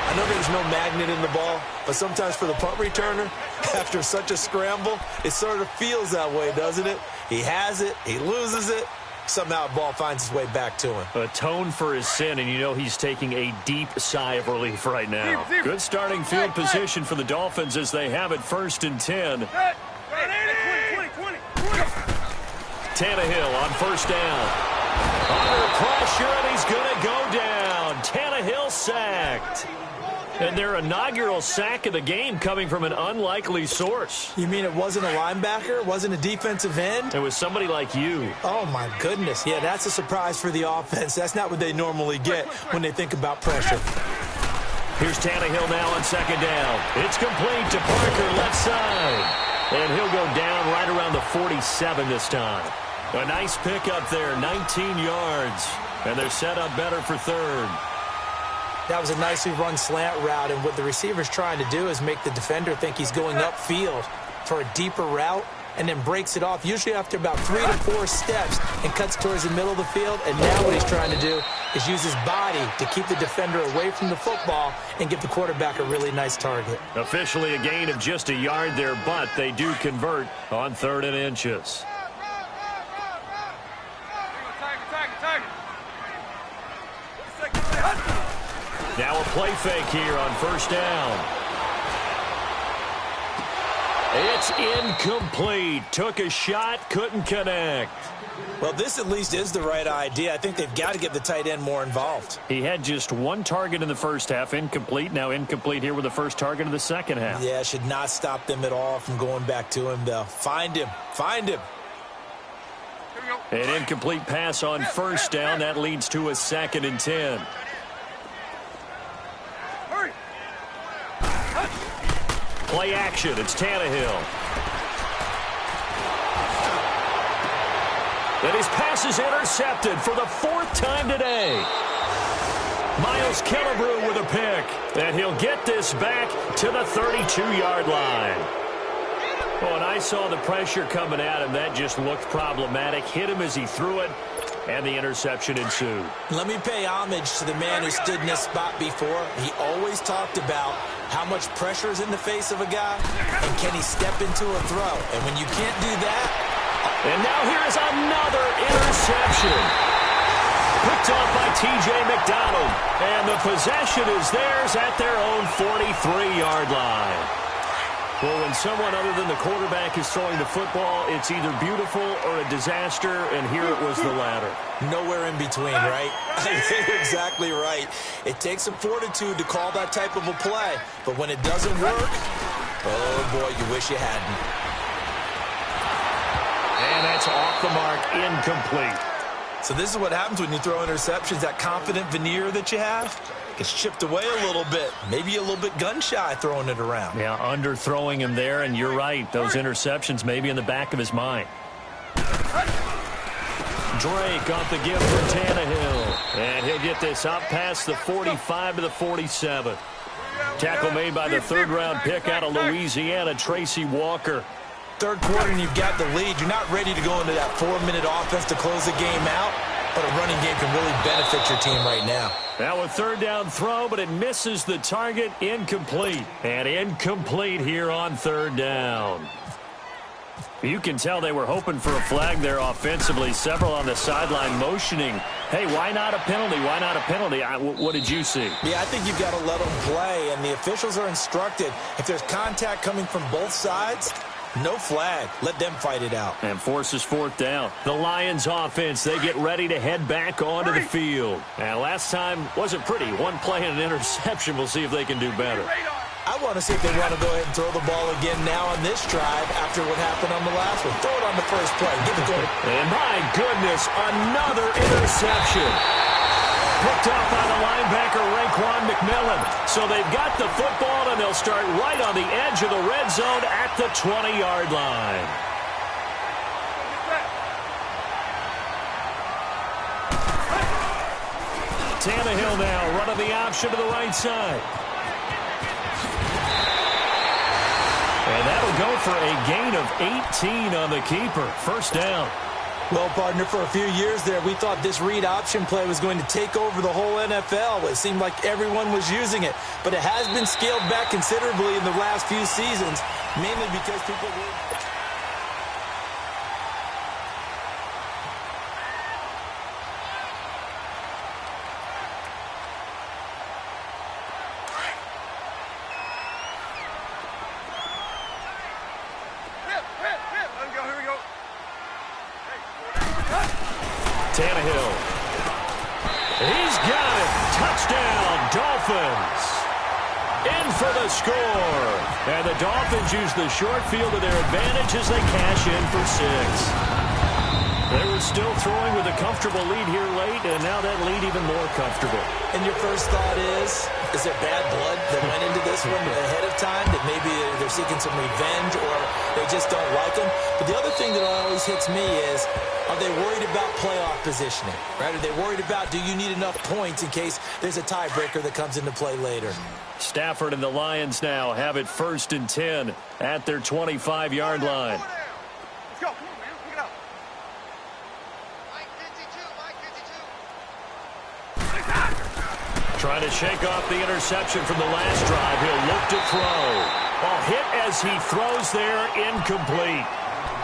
I know there's no magnet in the ball, but sometimes for the punt returner, after such a scramble, it sort of feels that way, doesn't it? He has it, he loses it, somehow the ball finds its way back to him. Atone for his sin, and you know he's taking a deep sigh of relief right now. Good starting field position for the Dolphins as they have it 1st and 10. 20. Tannehill on 1st down. Under pressure, and he's going to go down. Tannehill sacked. And their inaugural sack of the game coming from an unlikely source. You mean it wasn't a linebacker? It wasn't a defensive end? It was somebody like you. Oh, my goodness. Yeah, that's a surprise for the offense. That's not what they normally get when they think about pressure. Here's Tannehill now on 2nd down. It's complete to Parker, left side. And he'll go down right around the 47 this time. A nice pickup there, 19 yards. And they're set up better for 3rd. That was a nicely run slant route, and what the receiver's trying to do is make the defender think he's going upfield for a deeper route and then breaks it off, usually after about 3 to 4 steps, and cuts towards the middle of the field. And now what he's trying to do is use his body to keep the defender away from the football and give the quarterback a really nice target. Officially a gain of just a yard there, but they do convert on 3rd and inches. Now a play fake here on 1st down. It's incomplete. Took a shot, couldn't connect. Well, this at least is the right idea. I think they've got to get the tight end more involved. He had just 1 target in the 1st half, incomplete. Now incomplete here with the 1st target of the 2nd half. Yeah, should not stop them at all from going back to him, though. Find him. Find him. An incomplete pass on 1st down. That leads to a 2nd and 10. Play action. It's Tannehill. And his pass is intercepted for the 4th time today. Miles Killebrew with a pick. And he'll get this back to the 32-yard line. Oh, and I saw the pressure coming at him. That just looked problematic. Hit him as he threw it, and the interception ensued. Let me pay homage to the man who stood in this spot before. He always talked about how much pressure is in the face of a guy, and can he step into a throw? And when you can't do that... And now here is another interception. Picked off by T.J. McDonald. And the possession is theirs at their own 43-yard line. Well, when someone other than the quarterback is throwing the football, it's either beautiful or a disaster, and here it was the latter. Nowhere in between, right? You're exactly right. It takes some fortitude to call that type of a play, but when it doesn't work, oh boy, you wish you hadn't. And that's off the mark, incomplete. So this is what happens when you throw interceptions. That confident veneer that you have gets chipped away a little bit. Maybe a little bit gun-shy throwing it around. Yeah, underthrowing him there, and you're right. Those interceptions may be in the back of his mind. Drake off the gift for Tannehill. And he'll get this up past the 45 to the 47. Tackle made by the 3rd-round pick out of Louisiana, Tracy Walker. 3rd quarter and you've got the lead. You're not ready to go into that 4-minute offense to close the game out, but a running game can really benefit your team right now. Now a 3rd down throw, but it misses the target, incomplete. And incomplete here on 3rd down. You can tell they were hoping for a flag there offensively. Several on the sideline motioning, hey, why not a penalty? Why not a penalty? What did you see? Yeah, I think you've got to let them play, and the officials are instructed. If there's contact coming from both sides, No flag. Let them fight it out. And forces fourth down. The Lions offense, they get ready to head back onto the field. And last time wasn't pretty. One play and an interception. We'll see if they can do better. I want to see if they want to go ahead and throw the ball again now on this drive after what happened on the last one. Throw it on the first play. Give it to him. And my goodness, another interception. Picked off by the linebacker, Raekwon McMillan. So they've got the football, and they'll start right on the edge of the red zone at the 20-yard line. Tannehill now running the option to the right side. And that'll go for a gain of 18 on the keeper. First down. Well, partner, for a few years there, we thought this read option play was going to take over the whole NFL. It seemed like everyone was using it. But it has been scaled back considerably in the last few seasons, mainly because people were... Tannehill. He's got it. Touchdown, Dolphins. In for the score. And the Dolphins use the short field to their advantage as they cash in for 6. They were still throwing with a comfortable lead here late, and now that lead even more comfortable. And your first thought is there bad blood that went into this one ahead of time, that maybe they're seeking some revenge or they just don't like them? But the other thing that always hits me is, are they worried about playoff positioning? Right? Are they worried about, do you need enough points in case there's a tiebreaker that comes into play later? Stafford and the Lions now have it 1st and 10 at their 25-yard line. Let's go. Come on, man. Pick it up. Trying to shake off the interception from the last drive. He'll look to throw. Ball hit as he throws there, incomplete.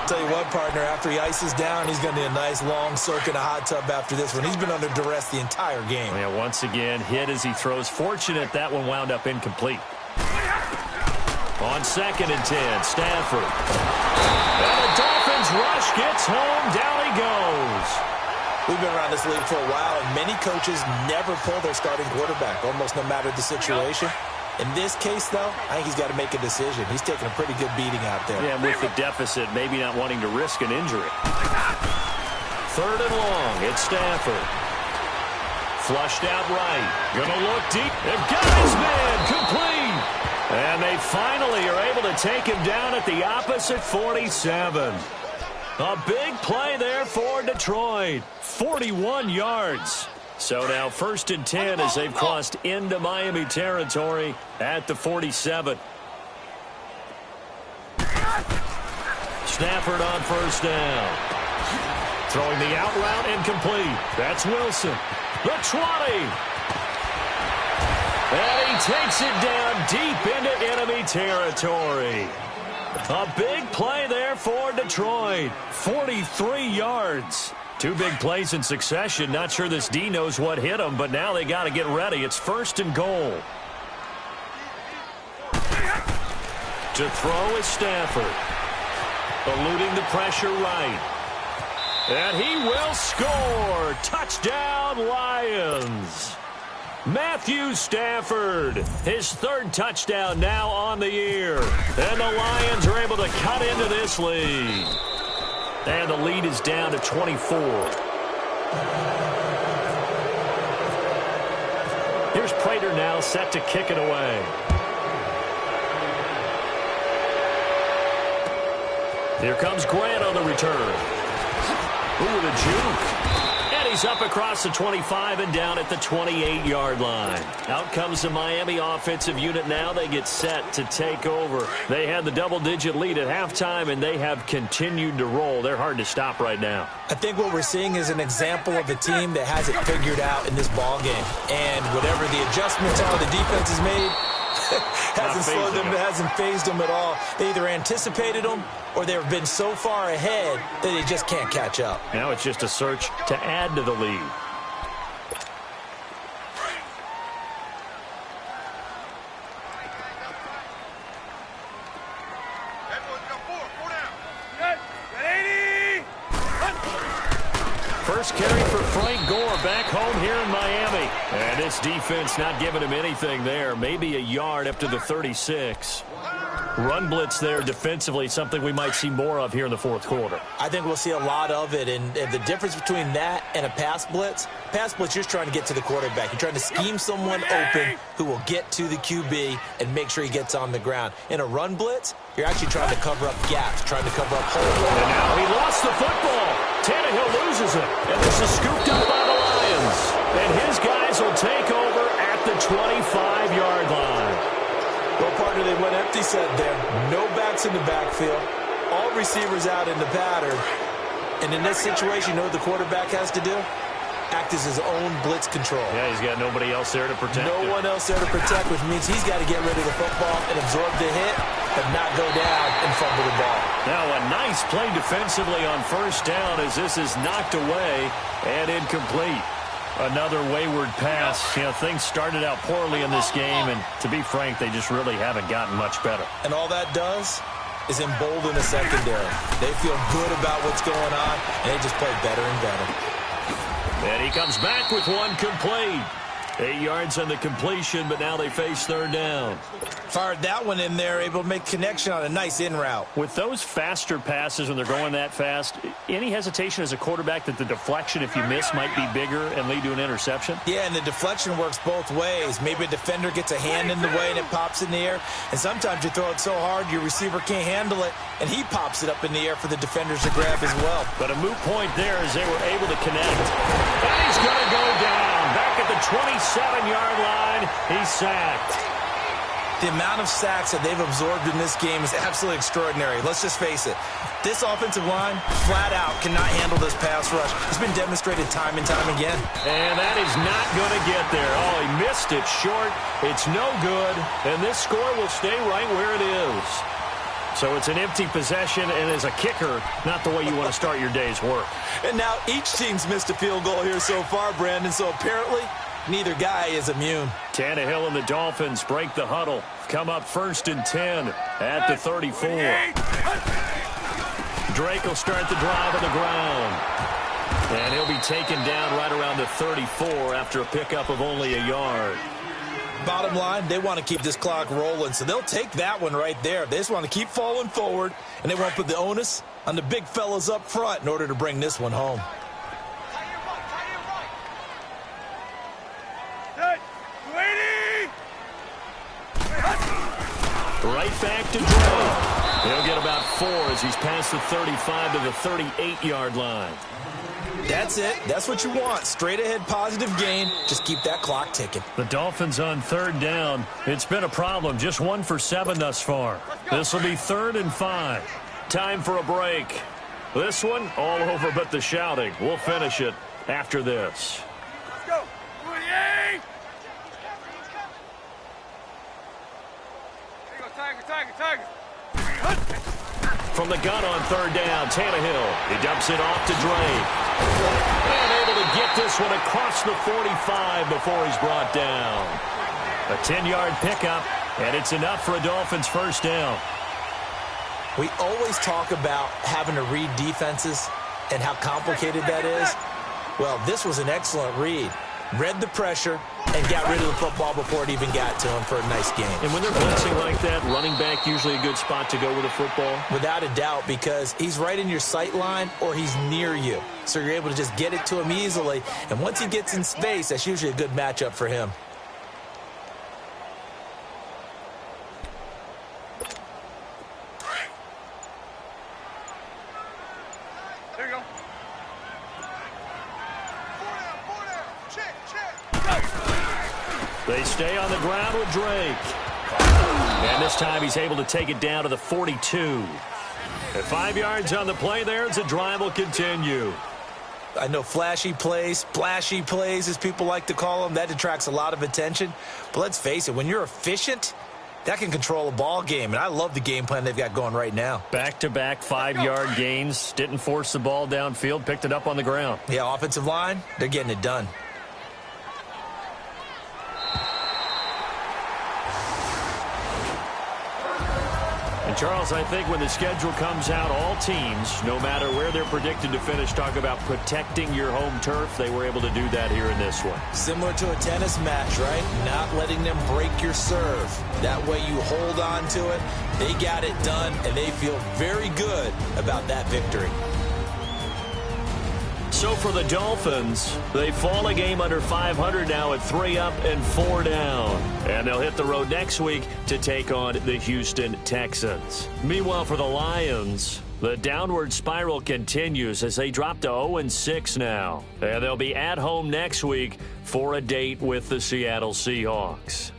Tell you what, partner, after he ices down, he's going to need a nice long soak in a hot tub after this one. He's been under duress the entire game. Yeah, once again, hit as he throws. Fortunate that one wound up incomplete. On 2nd and 10, Stafford. And the Dolphins rush gets home. Down he goes. We've been around this league for a while, and many coaches never pull their starting quarterback, almost no matter the situation. In this case, though, I think he's got to make a decision. He's taking a pretty good beating out there. Yeah, with the deficit, maybe not wanting to risk an injury. 3rd and long, it's Stafford. Flushed out right. Gonna look deep. They've got his man complete. And they finally are able to take him down at the opposite 47. A big play there for Detroit. 41 yards. So now 1st and 10 as they've crossed into Miami territory at the 47. Stafford on 1st down. Throwing the out route incomplete. That's Wilson. The 20. And he takes it down deep into enemy territory. A big play there for Detroit. 43 yards. 2 big plays in succession. Not sure this D knows what hit them, but now they got to get ready. It's 1st and goal. To throw is Stafford. Eluding the pressure right. And he will score. Touchdown, Lions. Matthew Stafford, his 3rd touchdown now on the year. And the Lions are able to cut into this lead. And the lead is down to 24. Here's Prater now set to kick it away. Here comes Grant on the return. Ooh, the juke. And he's up across the 25 and down at the 28-yard line. Out comes the Miami offensive unit now. They get set to take over. They had the double-digit lead at halftime, and they have continued to roll. They're hard to stop right now. I think what we're seeing is an example of a team that has it figured out in this ball game. And whatever the adjustments are the defense has made, hasn't slowed them, hasn't phased them at all. They either anticipated them or they've been so far ahead that they just can't catch up. Now it's just a search to add to the lead. Everyone's got 4. First carry for Frank Gore back home here in Miami. And this defense not giving him anything there. Maybe a yard up to the 36. Run blitz there defensively, something we might see more of here in the fourth quarter. I think we'll see a lot of it, and the difference between that and a pass blitz, you're just trying to get to the quarterback. You're trying to scheme someone open who will get to the QB and make sure he gets on the ground. In a run blitz, you're actually trying to cover up gaps, trying to cover up holes. And now he lost the football. Tannehill loses it, and this is scooped up by the Lions. And his guys will take over at the 25-yard line. Well, partner, they went empty set there. No backs in the backfield. All receivers out in the pattern. And in this situation, you know what the quarterback has to do? Act as his own blitz control. Yeah, he's got nobody else there to protect him. No one else there to protect, which means he's got to get rid of the football and absorb the hit, but not go down and fumble the ball. Now a nice play defensively on first down as this is knocked away and incomplete. Another wayward pass. You know, things started out poorly in this game, and to be frank, they just really haven't gotten much better. And all that does is embolden the secondary. They feel good about what's going on, and they just play better and better. And he comes back with one complete. 8 yards on the completion, but now they face third down. Fired that one in there, able to make connection on a nice in route. With those faster passes when they're going that fast, any hesitation as a quarterback that the deflection, if you miss, might be bigger and lead to an interception? Yeah, and the deflection works both ways. Maybe a defender gets a hand in the way and it pops in the air. And sometimes you throw it so hard your receiver can't handle it, and he pops it up in the air for the defenders to grab as well. But a moot point there as they were able to connect. And he's going to go down. Back at the 27-yard line, he's sacked. The amount of sacks that they've absorbed in this game is absolutely extraordinary. Let's just face it. This offensive line, flat out, cannot handle this pass rush. It's been demonstrated time and time again. And that is not going to get there. Oh, he missed it short. It's no good. And this score will stay right where it is. So it's an empty possession, and as a kicker, not the way you want to start your day's work. And now each team's missed a field goal here so far, Brandon, so apparently neither guy is immune. Tannehill and the Dolphins break the huddle. Come up 1st and 10 at the 34. Drake will start the drive on the ground. And he'll be taken down right around the 34 after a pickup of only a yard. Bottom line, they want to keep this clock rolling, so they'll take that one right there. They just want to keep falling forward, and they won't put the onus on the big fellas up front in order to bring this one home. Right back to Drake. He'll get about 4 as he's past the 35 to the 38-yard line. That's it. That's what you want. Straight ahead positive gain. Just keep that clock ticking. The Dolphins on third down. It's been a problem. Just 1 for 7 thus far. This will be 3rd and 5. Time for a break. This one all over but the shouting. We'll finish it after this. Let's go. 28. There you go, Tiger. From the gun on third down, Tannehill. He dumps it off to Drake. And able to get this one across the 45 before he's brought down. A 10-yard pickup, and it's enough for a Dolphins first down. We always talk about having to read defenses and how complicated that is. Well, this was an excellent read. Read the pressure and got rid of the football before it even got to him for a nice game. And when they're blitzing like that, running back usually a good spot to go with a football? Without a doubt, because he's right in your sight line or he's near you. So you're able to just get it to him easily. And once he gets in space, that's usually a good matchup for him. There you go. They stay on the ground with Drake. And this time he's able to take it down to the 42. At 5 yards on the play there, the drive will continue. I know flashy plays, splashy plays, as people like to call them, that attracts a lot of attention. But let's face it, when you're efficient, that can control a ball game. And I love the game plan they've got going right now. Back-to-back 5-yard gains. Didn't force the ball downfield. Picked it up on the ground. Yeah, offensive line, they're getting it done. And Charles, I think when the schedule comes out, all teams, no matter where they're predicted to finish, talk about protecting your home turf. They were able to do that here in this one. Similar to a tennis match, right? Not letting them break your serve. That way you hold on to it. They got it done, and they feel very good about that victory. So for the Dolphins, they fall a game under 500 now at 3 up and 4 down. And they'll hit the road next week to take on the Houston Texans. Meanwhile, for the Lions, the downward spiral continues as they drop to 0-6 now. And they'll be at home next week for a date with the Seattle Seahawks.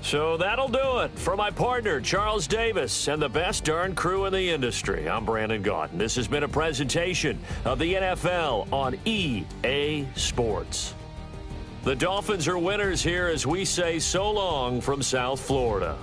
So that'll do it for my partner, Charles Davis, and the best darn crew in the industry. I'm Brandon Gaudin. This has been a presentation of the NFL on EA Sports. The Dolphins are winners here as we say so long from South Florida.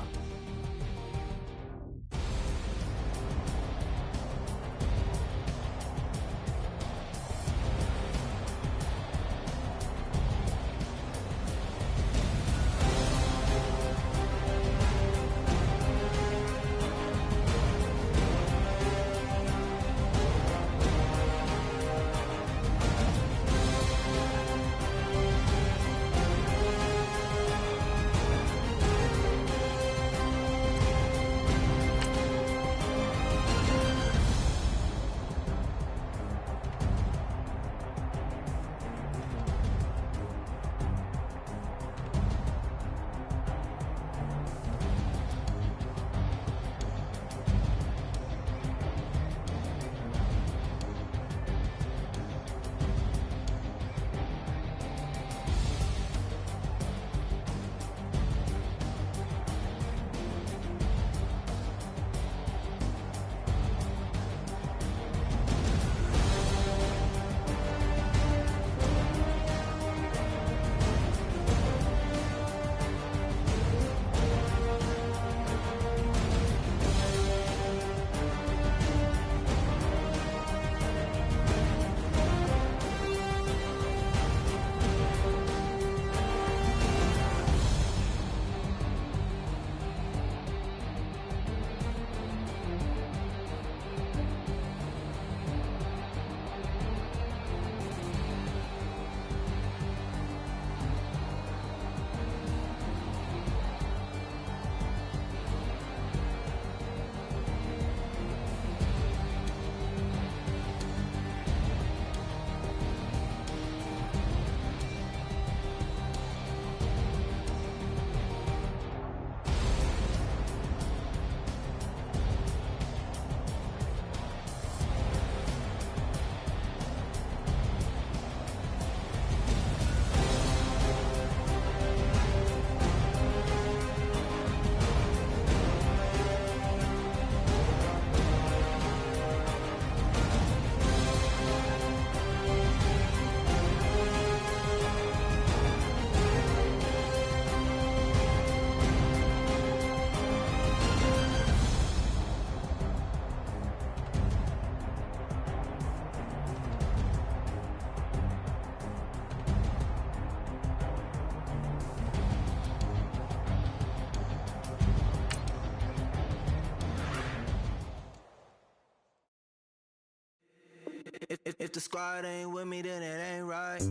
If the squad ain't with me, then it ain't right.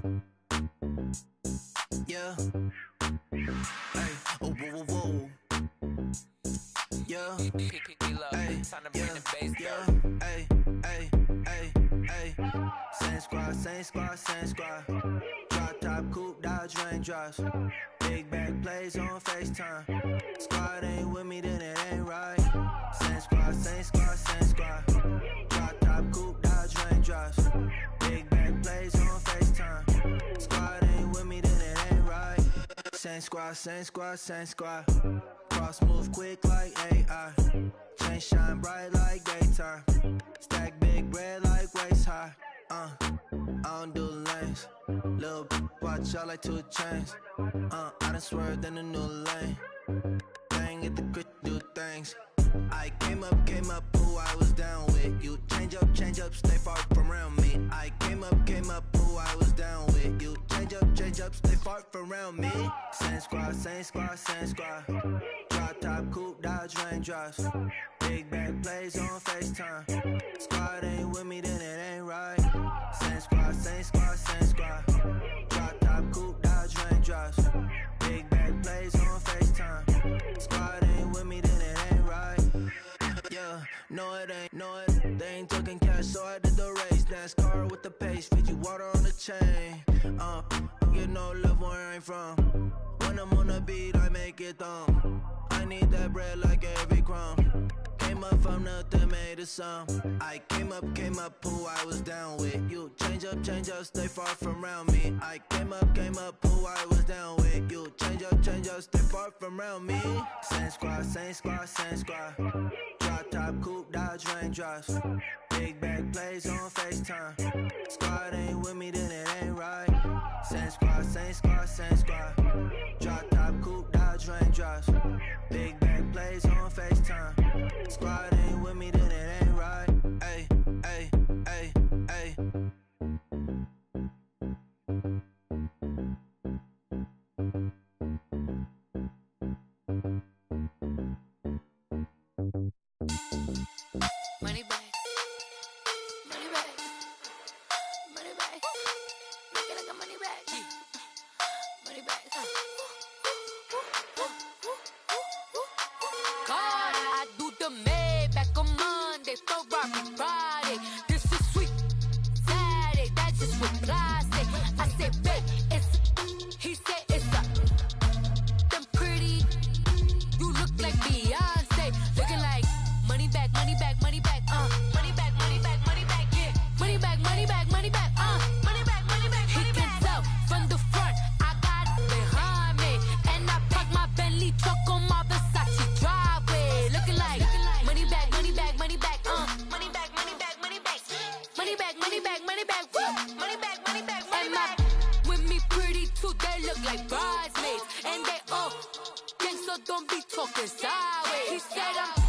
Yeah. Hey. Oh, whoa, whoa, whoa. Yeah. Hey. Yeah. Hey. Hey. Hey. Hey. Same squad, same squad, same squad. Drop top, coupe, Dodge raindrops. Big back plays on FaceTime. Squad ain't with me, then it ain't right. Same squad, same squad, same squad. Drop top, coupe, Dodge raindrops. Big back plays on FaceTime. Squad ain't with me, then it ain't right. Same squad, same squad, same squad. Cross move quick like AI. Chain shine bright like daytime. Stack big bread like waist high. I don't do lanes. Lil' watch out like 2 chains. I done swerved in a new lane. Bang at the crit, do things. I came up, who I was down with. You change up, stay far from around me. I came up, who I was down with. You change up, stay far from around me. Same squad, same squad, same squad. Drop top, coupe, Dodge raindrops. Big back plays on FaceTime. Squad ain't with me, then it ain't right. Same squad, same squad, same squad. Drop top, coupe, Dodge raindrops. Big back plays on FaceTime. Squad ain't with me, then it ain't right. Yeah, no it ain't, no it. They ain't talking cash, so I did the race. NASCAR with the pace, feed you water on the chain. Get no love where I ain't from. When I'm on the beat, I make it thumb. I need that bread like every crumb. Came up from nothing, made a sum. I came up, who I was down with. You change up, stay far from around me. I came up, who I was down with. You change up, stay far from around me. Same squad, same squad, same squad. Drop top, coupe, Dodge raindrops. Big back plays on FaceTime. Squad ain't with me, then it ain't right. Same squad, same squad, same squad. Drop top, coupe, Dodge raindrops. Big back plays on FaceTime. Squad ain't with me, then it ain't right. Ay, ay, ay, ay. Money back. Money back. Money back. Make it like a money back. Money back. God, I do the Maybach on Monday, Ferrari Friday. This is sweet Saturday, that's just what classic. I said, babe, it's, he said it's a, them pretty, you look like Beyonce, looking like money back, money back, money back, money back, money back, money back, yeah, money back, money back, money back, money back, money back, money back. He can tell from the front, I got it behind me, and I park my Bentley truck on my Versace driveway, looking like money back, money back, money back, money back, money back, money back, money back, money back, money back, woo, money back, money back, money back. With me pretty too, they look like bridesmaids, and they all gang, so don't be talking sideways. He said I'm